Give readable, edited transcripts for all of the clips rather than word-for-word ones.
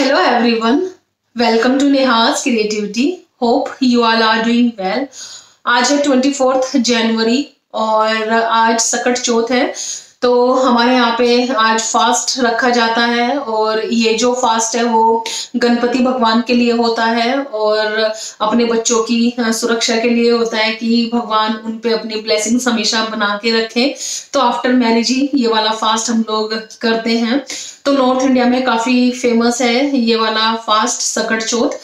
Hello everyone, welcome to Neha's Creativity. Hope you all are doing well. आज है 24 जनवरी और आज सकट चौथ है। तो हमारे यहाँ पे आज फास्ट रखा जाता है और ये जो फास्ट है वो गणपति भगवान के लिए होता है और अपने बच्चों की सुरक्षा के लिए होता है कि भगवान उन पे अपनी ब्लेसिंग्स हमेशा बना के रखें। तो आफ्टर मैरिज ही ये वाला फास्ट हम लोग करते हैं। तो नॉर्थ इंडिया में काफी फेमस है ये वाला फास्ट सकट चौथ।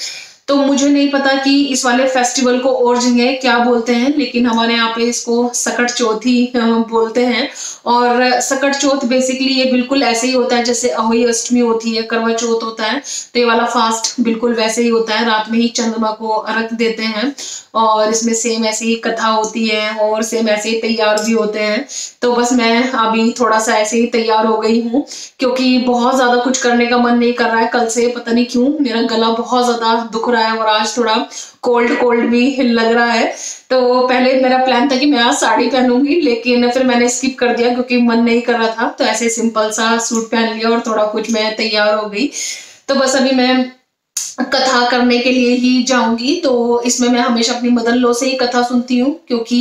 तो मुझे नहीं पता कि इस वाले फेस्टिवल को और जगह क्या बोलते हैं, लेकिन हमारे यहाँ पे इसको सकट चौथ ही बोलते हैं। और सकट चौथ बेसिकली ये बिल्कुल ऐसे ही होता है जैसे अहोई अष्टमी होती है, करवा चौथ होता है। तो ये वाला फास्ट बिल्कुल वैसे ही होता है, रात में ही चंद्रमा को अर्घ देते हैं और इसमें सेम ऐसे ही कथा होती है और सेम ऐसे ही तैयार भी होते हैं। तो बस मैं अभी थोड़ा सा ऐसे ही तैयार हो गई हूँ क्योंकि बहुत ज्यादा कुछ करने का मन नहीं कर रहा है। कल से पता नहीं क्यों मेरा गला बहुत ज्यादा दुख रहा है और आज थोड़ा कोल्ड कोल्ड भी लग रहा है। तो पहले मेरा प्लान था कि मैं आज साड़ी पहनूंगी, लेकिन फिर मैंने स्किप कर दिया क्योंकि मन नहीं कर रहा था। तो ऐसे सिंपल सा सूट पहन लिया और थोड़ा कुछ मैं तैयार हो गई। तो बस अभी मैं कथा करने के लिए ही जाऊंगी। तो इसमें मैं हमेशा अपनी मदर लो से ही कथा सुनती हूँ क्योंकि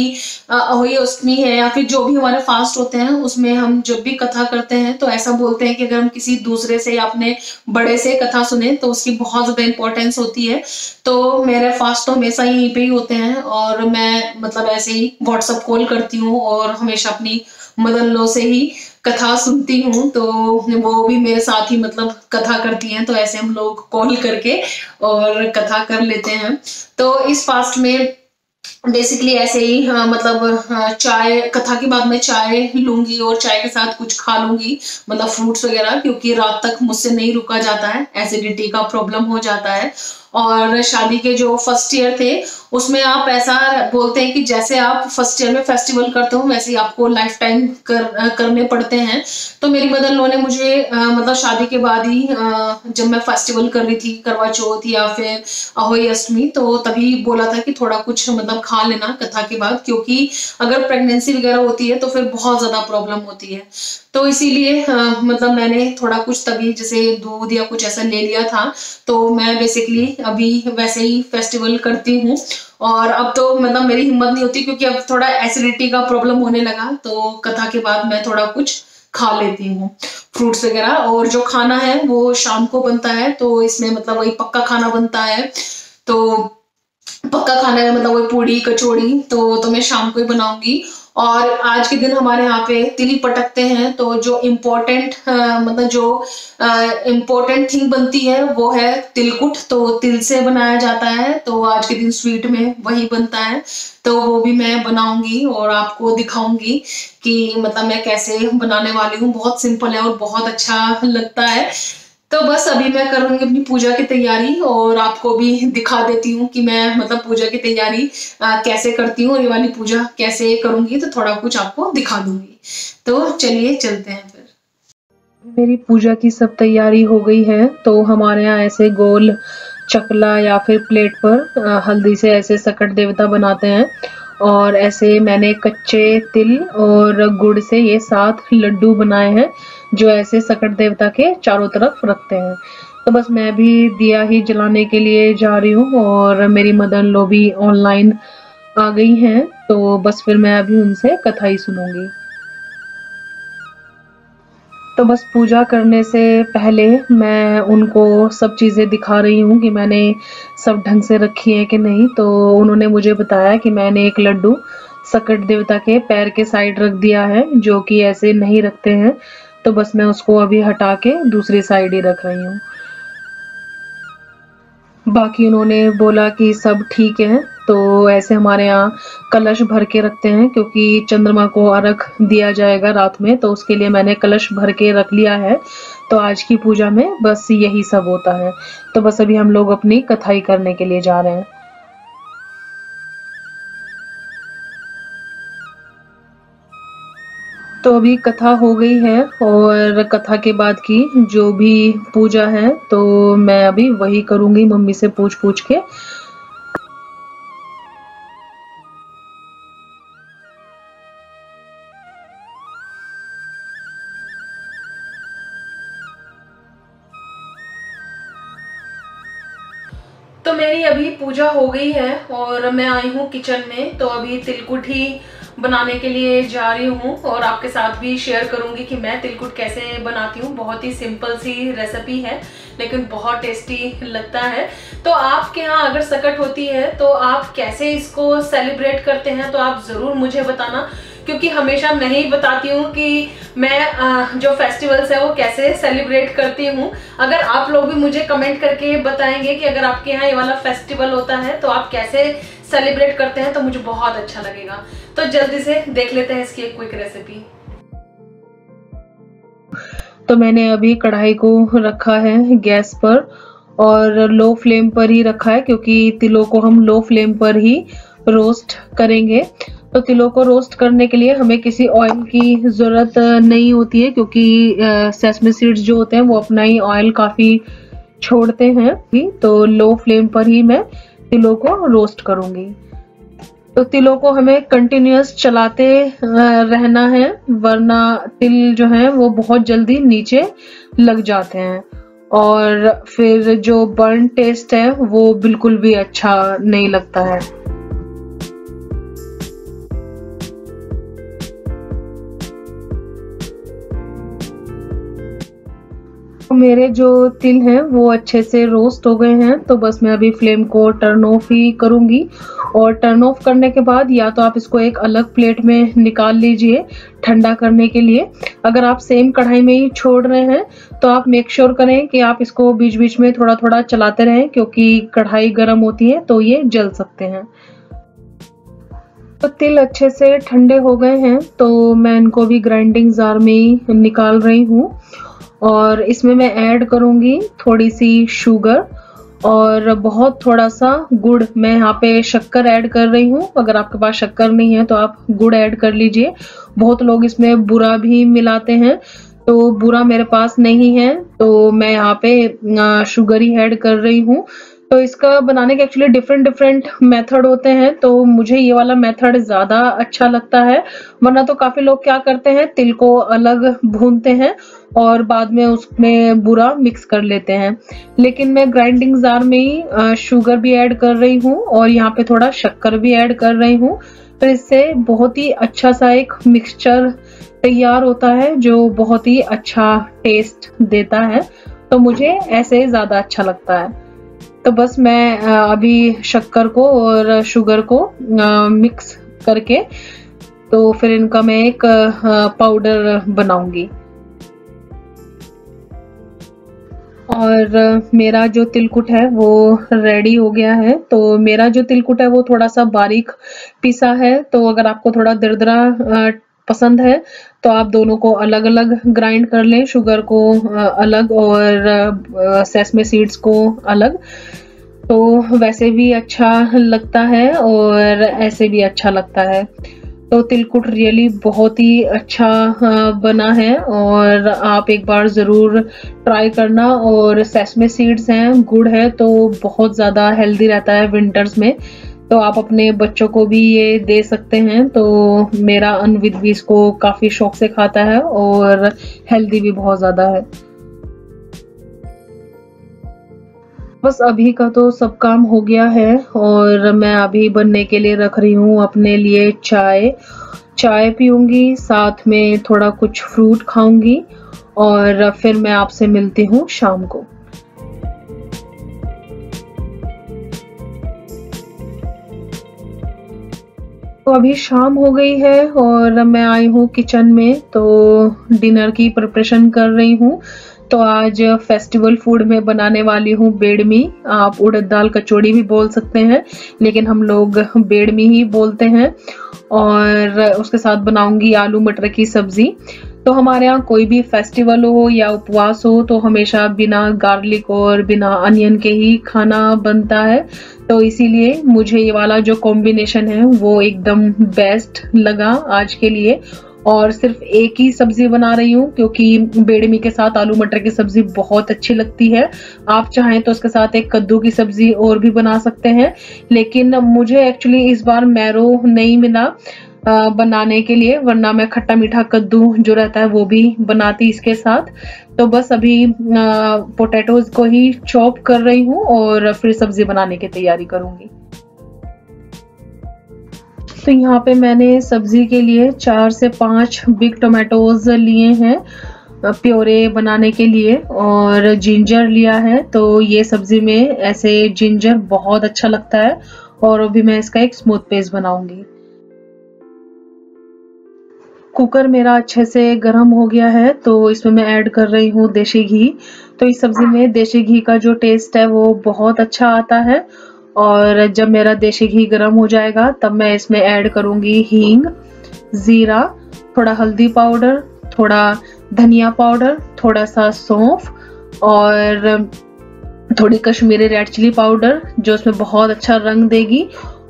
अहोई अष्टमी है या फिर जो भी हमारे फास्ट होते हैं उसमें हम जब भी कथा करते हैं तो ऐसा बोलते हैं कि अगर हम किसी दूसरे से या अपने बड़े से कथा सुने तो उसकी बहुत ज्यादा इंपॉर्टेंस होती है। तो मेरे फास्ट तो हमेशा यहीं पे ही होते हैं और मैं मतलब ऐसे ही व्हाट्सअप कॉल करती हूँ और हमेशा अपनी मदर लो से ही कथा सुनती हूँ। तो वो भी मेरे साथ ही मतलब कथा करती हैं, तो ऐसे हम लोग कॉल करके और कथा कर लेते हैं। तो इस फास्ट में बेसिकली ऐसे ही मतलब चाय कथा के बाद में चाय लूंगी और चाय के साथ कुछ खा लूंगी, मतलब फ्रूट्स वगैरह, क्योंकि रात तक मुझसे नहीं रुका जाता है, एसिडिटी का प्रॉब्लम हो जाता है। और शादी के जो फर्स्ट ईयर थे उसमें आप ऐसा बोलते हैं कि जैसे आप फर्स्ट ईयर में फेस्टिवल करते हो वैसे ही आपको लाइफ टाइम करने पड़ते हैं। तो मेरी मदर लो ने मुझे मतलब शादी के बाद ही जब मैं फेस्टिवल कर रही थी करवा चौथ या फिर अहोई अष्टमी, तो तभी बोला था कि थोड़ा कुछ मतलब खा लेना कथा के बाद, क्योंकि अगर प्रेगनेंसी वगैरह होती है तो फिर बहुत ज्यादा प्रॉब्लम होती है। तो इसीलिए मतलब मैंने थोड़ा कुछ तभी जैसे दूध या कुछ ऐसा ले लिया था। तो मैं बेसिकली अभी वैसे ही फेस्टिवल करती हूँ और अब तो मतलब मेरी हिम्मत नहीं होती क्योंकि अब थोड़ा एसिडिटी का प्रॉब्लम होने लगा। तो कथा के बाद मैं थोड़ा कुछ खा लेती हूँ, फ्रूट्स वगैरह। और जो खाना है वो शाम को बनता है, तो इसमें मतलब वही पक्का खाना बनता है। तो पक्का खाना है मतलब वही पूड़ी कचौड़ी तो मैं शाम को ही बनाऊंगी। और आज के दिन हमारे यहाँ पे तिल पटकते हैं, तो जो इम्पोर्टेंट मतलब जो इम्पोर्टेंट थिंग बनती है वो है तिलकुट। तो तिल से बनाया जाता है, तो आज के दिन स्वीट में वही बनता है। तो वो भी मैं बनाऊंगी और आपको दिखाऊंगी कि मतलब मैं कैसे बनाने वाली हूँ। बहुत सिंपल है और बहुत अच्छा लगता है। तो बस अभी मैं करूंगी अपनी पूजा की तैयारी और आपको भी दिखा देती हूँ कि मैं मतलब पूजा की तैयारी कैसे करती हूँ और ये वाली पूजा कैसे करूंगी, तो थोड़ा कुछ आपको दिखा दूंगी। तो चलिए चलते हैं फिर। मेरी पूजा की सब तैयारी हो गई है। तो हमारे यहाँ ऐसे गोल चकला या फिर प्लेट पर हल्दी से ऐसे सकट देवता बनाते हैं और ऐसे मैंने कच्चे तिल और गुड़ से ये 7 लड्डू बनाए हैं जो ऐसे सकट देवता के चारों तरफ रखते हैं। तो बस मैं भी दिया ही जलाने के लिए जा रही हूँ और मेरी मदर इन लॉ भी ऑनलाइन आ गई हैं। तो बस फिर मैं अभी उनसे कथा ही सुनूंगी। तो बस पूजा करने से पहले मैं उनको सब चीज़ें दिखा रही हूँ कि मैंने सब ढंग से रखी है कि नहीं। तो उन्होंने मुझे बताया कि मैंने एक लड्डू सकट देवता के पैर के साइड रख दिया है, जो कि ऐसे नहीं रखते हैं। तो बस मैं उसको अभी हटा के दूसरी साइड ही रख रही हूँ। बाकी उन्होंने बोला कि सब ठीक है। तो ऐसे हमारे यहाँ कलश भर के रखते हैं क्योंकि चंद्रमा को अर्घ दिया जाएगा रात में, तो उसके लिए मैंने कलश भर के रख लिया है। तो आज की पूजा में बस यही सब होता है। तो बस अभी हम लोग अपनी कथाई करने के लिए जा रहे हैं। तो अभी कथा हो गई है और कथा के बाद की जो भी पूजा है तो मैं अभी वही करूंगी मम्मी से पूछ पूछ के। तो मेरी अभी पूजा हो गई है और मैं आई हूँ किचन में। तो अभी तिलकुट ही बनाने के लिए जा रही हूँ और आपके साथ भी शेयर करूंगी कि मैं तिलकुट कैसे बनाती हूँ। बहुत ही सिंपल सी रेसिपी है लेकिन बहुत टेस्टी लगता है। तो आपके यहाँ अगर सकट होती है तो आप कैसे इसको सेलिब्रेट करते हैं तो आप ज़रूर मुझे बताना, क्योंकि हमेशा मैं ही बताती हूँ कि मैं जो फेस्टिवल्स है वो कैसे सेलिब्रेट करती हूँ। अगर आप लोग भी मुझे कमेंट करके बताएंगे कि अगर आपके यहाँ ये वाला फेस्टिवल होता है तो आप कैसे सेलिब्रेट करते हैं तो मुझे बहुत अच्छा लगेगा। तो जल्दी से देख लेते हैं इसकी एक क्विक रेसिपी। तो मैंने अभी कढ़ाई को रखा है गैस पर और लो फ्लेम पर ही रखा है, क्योंकि तिलों को हम लो फ्लेम पर ही रोस्ट करेंगे। तो तिलों को रोस्ट करने के लिए हमें किसी ऑयल की ज़रूरत नहीं होती है, क्योंकि सेसमी सीड्स जो होते हैं वो अपना ही ऑयल काफ़ी छोड़ते हैं। तो लो फ्लेम पर ही मैं तिलों को रोस्ट करूंगी। तो तिलों को हमें कंटिन्यूअस चलाते रहना है, वरना तिल जो है वो बहुत जल्दी नीचे लग जाते हैं और फिर जो बर्न टेस्ट है वो बिल्कुल भी अच्छा नहीं लगता है। मेरे जो तिल हैं वो अच्छे से रोस्ट हो गए हैं, तो बस मैं अभी फ्लेम को टर्न ऑफ ही करूंगी। और टर्न ऑफ करने के बाद या तो आप इसको एक अलग प्लेट में निकाल लीजिए ठंडा करने के लिए। अगर आप सेम कढ़ाई में ही छोड़ रहे हैं तो आप मेक श्योर करें कि आप इसको बीच बीच में थोड़ा थोड़ा चलाते रहें, क्योंकि कढ़ाई गर्म होती है तो ये जल सकते हैं। तो तिल अच्छे से ठंडे हो गए हैं तो मैं इनको भी ग्राइंडिंग जार में ही निकाल रही हूँ और इसमें मैं ऐड करूंगी थोड़ी सी शुगर और बहुत थोड़ा सा गुड़। मैं यहाँ पे शक्कर ऐड कर रही हूँ, अगर आपके पास शक्कर नहीं है तो आप गुड़ ऐड कर लीजिए। बहुत लोग इसमें बुरा भी मिलाते हैं, तो बुरा मेरे पास नहीं है तो मैं यहाँ पे शुगर ही ऐड कर रही हूँ। तो इसका बनाने के एक्चुअली डिफरेंट मेथड होते हैं, तो मुझे ये वाला मेथड ज्यादा अच्छा लगता है। वरना तो काफी लोग क्या करते हैं, तिल को अलग भूनते हैं और बाद में उसमें बुरा मिक्स कर लेते हैं। लेकिन मैं ग्राइंडिंग जार में ही शुगर भी ऐड कर रही हूँ और यहाँ पे थोड़ा शक्कर भी ऐड कर रही हूँ। तो इससे बहुत ही अच्छा सा एक मिक्सचर तैयार होता है जो बहुत ही अच्छा टेस्ट देता है। तो मुझे ऐसे ज्यादा अच्छा लगता है। तो बस मैं अभी शक्कर को और शुगर को मिक्स करके तो फिर इनका मैं एक पाउडर बनाऊंगी। और मेरा जो तिलकुट है वो रेडी हो गया है। तो मेरा जो तिलकुट है वो थोड़ा सा बारीक पिसा है, तो अगर आपको थोड़ा दरदरा पसंद है तो आप दोनों को अलग अलग ग्राइंड कर लें, शुगर को अलग और सेसमे सीड्स को अलग। तो वैसे भी अच्छा लगता है और ऐसे भी अच्छा लगता है। तो तिलकुट रियली बहुत ही अच्छा बना है और आप एक बार ज़रूर ट्राई करना। और सेसमे सीड्स हैं, गुड़ है, तो बहुत ज़्यादा हेल्दी रहता है विंटर्स में। तो आप अपने बच्चों को भी ये दे सकते हैं। तो मेरा अनविद भी इसको काफ़ी शौक से खाता है और हेल्दी भी बहुत ज़्यादा है। बस अभी का तो सब काम हो गया है और मैं अभी बनने के लिए रख रही हूँ अपने लिए चाय पीऊंगी, साथ में थोड़ा कुछ फ्रूट खाऊंगी और फिर मैं आपसे मिलती हूँ शाम को। तो अभी शाम हो गई है और मैं आई हूँ किचन में, तो डिनर की प्रिपरेशन कर रही हूँ। तो आज फेस्टिवल फूड में बनाने वाली हूँ बेडमी। आप उड़द दाल कचौड़ी भी बोल सकते हैं, लेकिन हम लोग बेडमी ही बोलते हैं। और उसके साथ बनाऊंगी आलू मटर की सब्जी। तो हमारे यहाँ कोई भी फेस्टिवल हो या उपवास हो तो हमेशा बिना गार्लिक और बिना अनियन के ही खाना बनता है। तो इसीलिए मुझे ये वाला जो कॉम्बिनेशन है वो एकदम बेस्ट लगा आज के लिए। और सिर्फ एक ही सब्जी बना रही हूँ क्योंकि बेडमी के साथ आलू मटर की सब्जी बहुत अच्छी लगती है। आप चाहें तो उसके साथ एक कद्दू की सब्जी और भी बना सकते हैं, लेकिन मुझे एक्चुअली इस बार मैरो नहीं मिला। बनाने के लिए, वरना मैं खट्टा मीठा कद्दू जो रहता है वो भी बनाती इसके साथ। तो बस अभी पोटैटोज को ही चॉप कर रही हूँ और फिर सब्जी बनाने की तैयारी करूंगी। तो यहाँ पे मैंने सब्जी के लिए 4 से 5 बिग टोमेटोज लिए हैं प्योरे बनाने के लिए, और जिंजर लिया है। तो ये सब्जी में ऐसे जिंजर बहुत अच्छा लगता है, और अभी मैं इसका एक स्मूथ पेस्ट बनाऊंगी। कुकर मेरा अच्छे से गर्म हो गया है, तो इसमें मैं ऐड कर रही हूँ देसी घी। तो इस सब्जी में देसी घी का जो टेस्ट है वो बहुत अच्छा आता है। और जब मेरा देसी घी गर्म हो जाएगा तब मैं इसमें ऐड करूंगी हींग, जीरा, थोड़ा हल्दी पाउडर, थोड़ा धनिया पाउडर, थोड़ा सा सौंफ और थोड़ी कश्मीरी रेड चिली पाउडर जो इसमें बहुत अच्छा रंग देगी,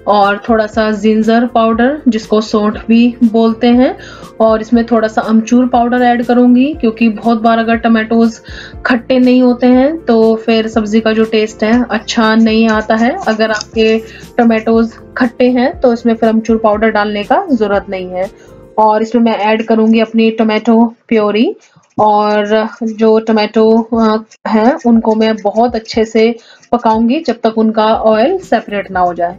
और थोड़ा सा जिंजर पाउडर जिसको सौंठ भी बोलते हैं, और इसमें थोड़ा सा अमचूर पाउडर ऐड करूंगी, क्योंकि बहुत बार अगर टमाटोज खट्टे नहीं होते हैं तो फिर सब्जी का जो टेस्ट है अच्छा नहीं आता है। अगर आपके टमाटोज खट्टे हैं तो इसमें फिर अमचूर पाउडर डालने का जरूरत नहीं है। और इसमें मैं ऐड करूंगी अपनी टोमेटो प्योरी, और जो टमाटो हैं उनको मैं बहुत अच्छे से पकाऊंगी जब तक उनका ऑयल सेपरेट ना हो जाए।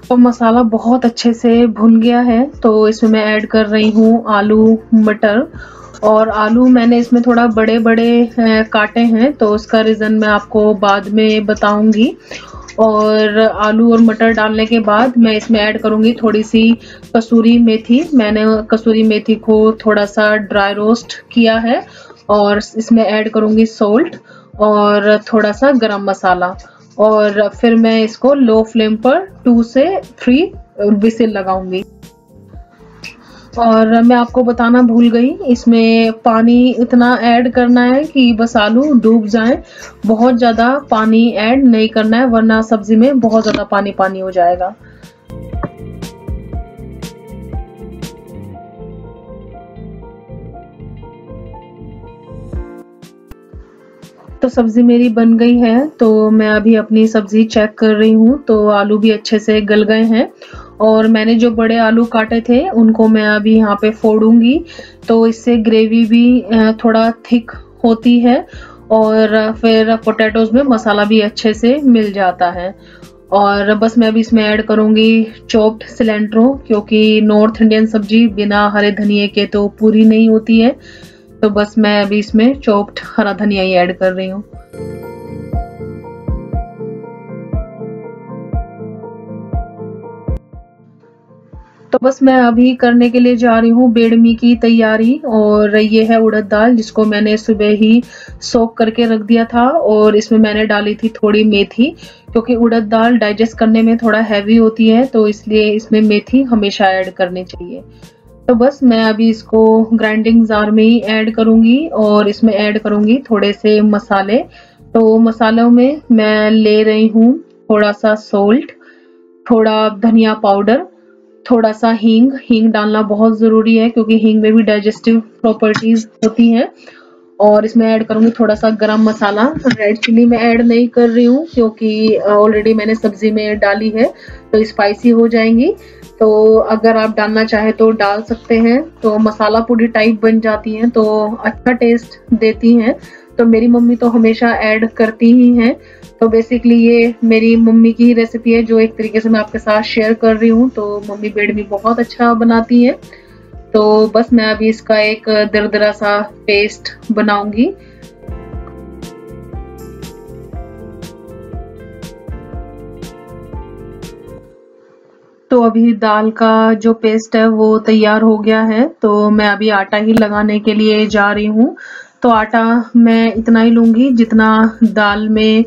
तो मसाला बहुत अच्छे से भुन गया है, तो इसमें मैं ऐड कर रही हूँ आलू मटर। और आलू मैंने इसमें थोड़ा बड़े बड़े काटे हैं, तो उसका रीज़न मैं आपको बाद में बताऊंगी। और आलू और मटर डालने के बाद मैं इसमें ऐड करूंगी थोड़ी सी कसूरी मेथी। मैंने कसूरी मेथी को थोड़ा सा ड्राई रोस्ट किया है, और इसमें ऐड करूंगी सोल्ट और थोड़ा सा गरम मसाला, और फिर मैं इसको लो फ्लेम पर 2 से 3 विसिल लगाऊंगी। और मैं आपको बताना भूल गई, इसमें पानी इतना ऐड करना है कि बस आलू डूब जाएं। बहुत ज़्यादा पानी ऐड नहीं करना है, वरना सब्जी में बहुत ज़्यादा पानी पानी हो जाएगा। तो सब्जी मेरी बन गई है, तो मैं अभी अपनी सब्जी चेक कर रही हूँ। तो आलू भी अच्छे से गल गए हैं, और मैंने जो बड़े आलू काटे थे उनको मैं अभी यहाँ पे फोड़ूंगी। तो इससे ग्रेवी भी थोड़ा थिक होती है, और फिर पोटैटोज में मसाला भी अच्छे से मिल जाता है। और बस मैं अभी इसमें ऐड करूंगी चॉप्ड सिलेंट्रो, क्योंकि नॉर्थ इंडियन सब्जी बिना हरे धनिए के तो पूरी नहीं होती है। तो बस मैं अभी इसमें चॉप्ड हरा धनिया ही ऐड कर रही हूँ। तो बस मैं अभी करने के लिए जा रही हूँ बेडमी की तैयारी। और ये है उड़द दाल जिसको मैंने सुबह ही सोक करके रख दिया था, और इसमें मैंने डाली थी थोड़ी मेथी, क्योंकि उड़द दाल डाइजेस्ट करने में थोड़ा हैवी होती है, तो इसलिए इसमें मेथी हमेशा ऐड करनी चाहिए। तो बस मैं अभी इसको ग्राइंडिंग जार में ही ऐड करूंगी, और इसमें ऐड करूंगी थोड़े से मसाले। तो मसालों में मैं ले रही हूँ थोड़ा सा सोल्ट, थोड़ा धनिया पाउडर, थोड़ा सा हींग। हींग डालना बहुत ज़रूरी है, क्योंकि हींग में भी डाइजेस्टिव प्रॉपर्टीज होती हैं। और इसमें ऐड करूंगी थोड़ा सा गरम मसाला। रेड चिली मैं ऐड नहीं कर रही हूँ, क्योंकि ऑलरेडी मैंने सब्जी में डाली है, तो स्पाइसी हो जाएंगी। तो अगर आप डालना चाहे तो डाल सकते हैं। तो मसाला पूरी टाइप बन जाती हैं, तो अच्छा टेस्ट देती हैं। तो मेरी मम्मी तो हमेशा ऐड करती ही हैं। तो बेसिकली ये मेरी मम्मी की ही रेसिपी है, जो एक तरीके से मैं आपके साथ शेयर कर रही हूँ। तो मम्मी बेडमी बहुत अच्छा बनाती है। तो बस मैं अभी इसका एक दरदरा सा पेस्ट बनाऊंगी। तो अभी दाल का जो पेस्ट है वो तैयार हो गया है, तो मैं अभी आटा ही लगाने के लिए जा रही हूँ। तो आटा मैं इतना ही लूँगी जितना दाल में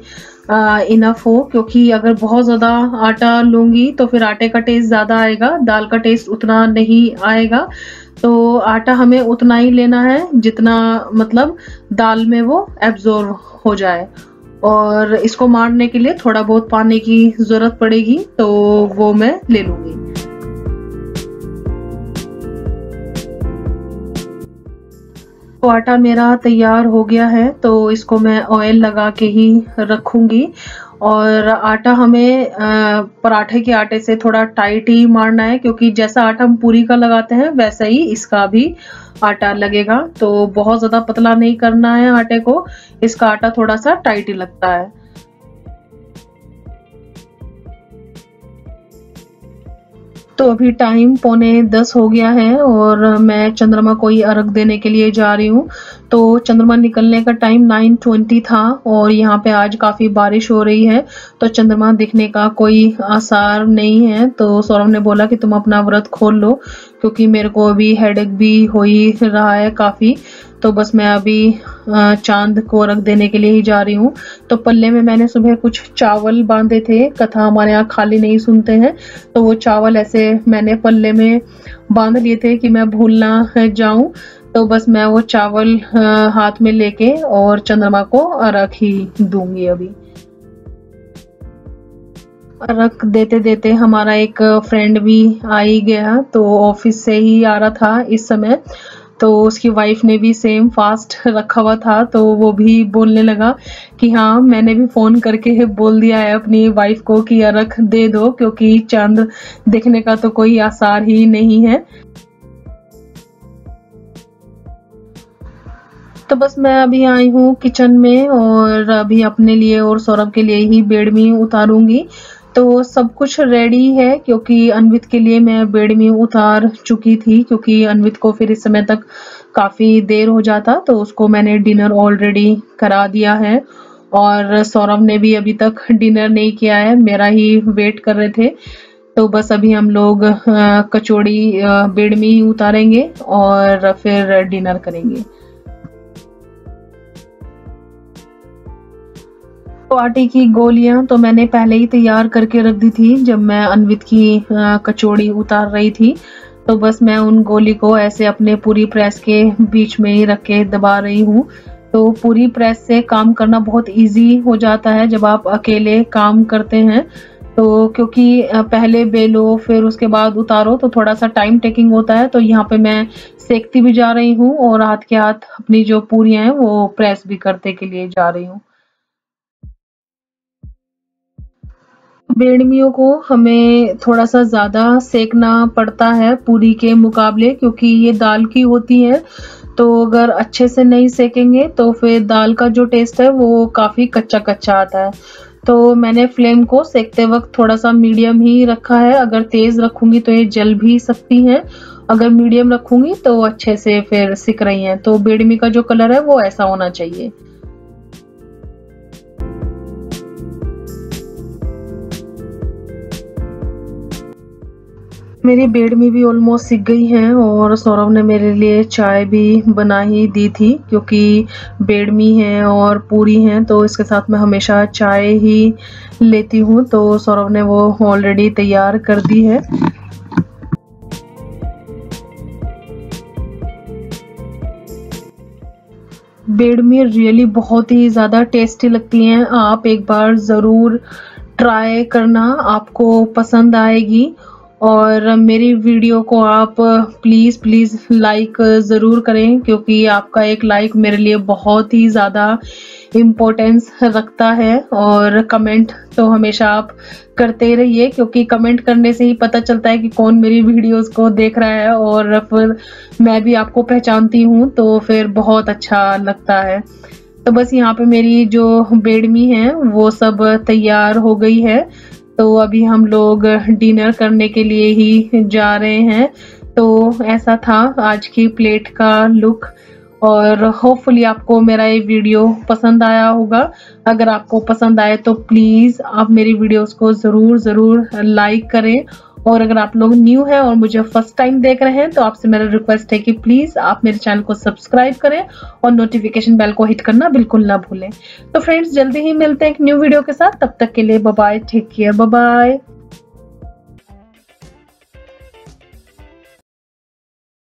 इनफ हो, क्योंकि अगर बहुत ज़्यादा आटा लूँगी तो फिर आटे का टेस्ट ज़्यादा आएगा, दाल का टेस्ट उतना नहीं आएगा। तो आटा हमें उतना ही लेना है जितना मतलब दाल में वो एब्जॉर्ब हो जाए। और इसको मारने के लिए थोड़ा बहुत पानी की ज़रूरत पड़ेगी, तो वो मैं ले लूँगी। तो आटा मेरा तैयार हो गया है, तो इसको मैं ऑयल लगा के ही रखूंगी। और आटा हमें पराठे के आटे से थोड़ा टाइट ही मारना है, क्योंकि जैसा आटा हम पूरी का लगाते हैं वैसा ही इसका भी आटा लगेगा। तो बहुत ज़्यादा पतला नहीं करना है आटे को, इसका आटा थोड़ा सा टाइट ही लगता है। तो अभी टाइम 9:45 हो गया है और मैं चंद्रमा को ही अर्घ देने के लिए जा रही हूँ। तो चंद्रमा निकलने का टाइम 9:20 था और यहाँ पे आज काफ़ी बारिश हो रही है, तो चंद्रमा दिखने का कोई आसार नहीं है। तो सौरभ ने बोला कि तुम अपना व्रत खोल लो, क्योंकि मेरे को अभी हेडेक भी हो ही रहा है काफ़ी। तो बस मैं अभी चांद को रख देने के लिए ही जा रही हूँ। तो पल्ले में मैंने सुबह कुछ चावल बांधे थे, कथा हमारे यहाँ खाली नहीं सुनते हैं, तो वो चावल ऐसे मैंने पल्ले में बांध लिए थे कि मैं भूल ना जाऊं। तो बस मैं वो चावल हाथ में लेके और चंद्रमा को अर्घ ही दूंगी। अभी अर्घ देते देते हमारा एक फ्रेंड भी आ ही गया, तो ऑफिस से ही आ रहा था इस समय। तो उसकी वाइफ ने भी सेम फास्ट रखा हुआ था, तो वो भी बोलने लगा कि हाँ, मैंने भी फोन करके बोल दिया है अपनी वाइफ को कि अर्घ दे दो, क्योंकि चांद दिखने का तो कोई आसार ही नहीं है। तो बस मैं अभी आई हूँ किचन में और अभी अपने लिए और सौरभ के लिए ही बेडमी उतारूंगी। तो सब कुछ रेडी है, क्योंकि अन्वित के लिए मैं बेडमी उतार चुकी थी, क्योंकि अन्वित को फिर इस समय तक काफ़ी देर हो जाता, तो उसको मैंने डिनर ऑलरेडी करा दिया है। और सौरभ ने भी अभी तक डिनर नहीं किया है, मेरा ही वेट कर रहे थे। तो बस अभी हम लोग कचौड़ी बेडमी उतारेंगे और फिर डिनर करेंगे। तो आटे की गोलियां तो मैंने पहले ही तैयार करके रख दी थी जब मैं अन्वित की कचौड़ी उतार रही थी। तो बस मैं उन गोली को ऐसे अपने पूरी प्रेस के बीच में ही रख के दबा रही हूँ। तो पूरी प्रेस से काम करना बहुत इजी हो जाता है जब आप अकेले काम करते हैं। तो क्योंकि पहले बेलो फिर उसके बाद उतारो, तो थोड़ा सा टाइम टेकिंग होता है। तो यहाँ पे मैं सेकती भी जा रही हूँ और हाथ के हाथ अपनी जो पूरियां हैं वो प्रेस भी करते के लिए जा रही हूँ। बेडमियों को हमें थोड़ा सा ज़्यादा सेकना पड़ता है पूरी के मुकाबले, क्योंकि ये दाल की होती है। तो अगर अच्छे से नहीं सेकेंगे तो फिर दाल का जो टेस्ट है वो काफ़ी कच्चा कच्चा आता है। तो मैंने फ्लेम को सेकते वक्त थोड़ा सा मीडियम ही रखा है। अगर तेज़ रखूंगी तो ये जल भी सकती हैं, अगर मीडियम रखूंगी तो अच्छे से फिर सिक रही हैं। तो बेडमी का जो कलर है वो ऐसा होना चाहिए। मेरी बेडमी भी ऑलमोस्ट सिक गई हैं और सौरभ ने मेरे लिए चाय भी बना ही दी थी, क्योंकि बेडमी है और पूरी हैं तो इसके साथ मैं हमेशा चाय ही लेती हूँ। तो सौरभ ने वो ऑलरेडी तैयार कर दी है। बेडमी रियली बहुत ही ज़्यादा टेस्टी लगती हैं, आप एक बार ज़रूर ट्राई करना, आपको पसंद आएगी। और मेरी वीडियो को आप प्लीज़ प्लीज़ लाइक ज़रूर करें, क्योंकि आपका एक लाइक मेरे लिए बहुत ही ज़्यादा इम्पोर्टेंस रखता है। और कमेंट तो हमेशा आप करते ही रहिए, क्योंकि कमेंट करने से ही पता चलता है कि कौन मेरी वीडियोस को देख रहा है, और फिर मैं भी आपको पहचानती हूँ तो फिर बहुत अच्छा लगता है। तो बस यहाँ पे मेरी जो बेडमी है वो सब तैयार हो गई है। तो अभी हम लोग डिनर करने के लिए ही जा रहे हैं। तो ऐसा था आज की प्लेट का लुक, और होपफुली आपको मेरा ये वीडियो पसंद आया होगा। अगर आपको पसंद आए तो प्लीज़ आप मेरी वीडियोस को ज़रूर लाइक करें। और अगर आप लोग न्यू हैं और मुझे फर्स्ट टाइम देख रहे हैं तो आपसे मेरा रिक्वेस्ट है कि प्लीज़ आप मेरे चैनल को सब्सक्राइब करें और नोटिफिकेशन बेल को हिट करना बिल्कुल ना भूलें। तो फ्रेंड्स, जल्दी ही मिलते हैं एक न्यू वीडियो के साथ। तब तक के लिए bye bye, take care, bye bye.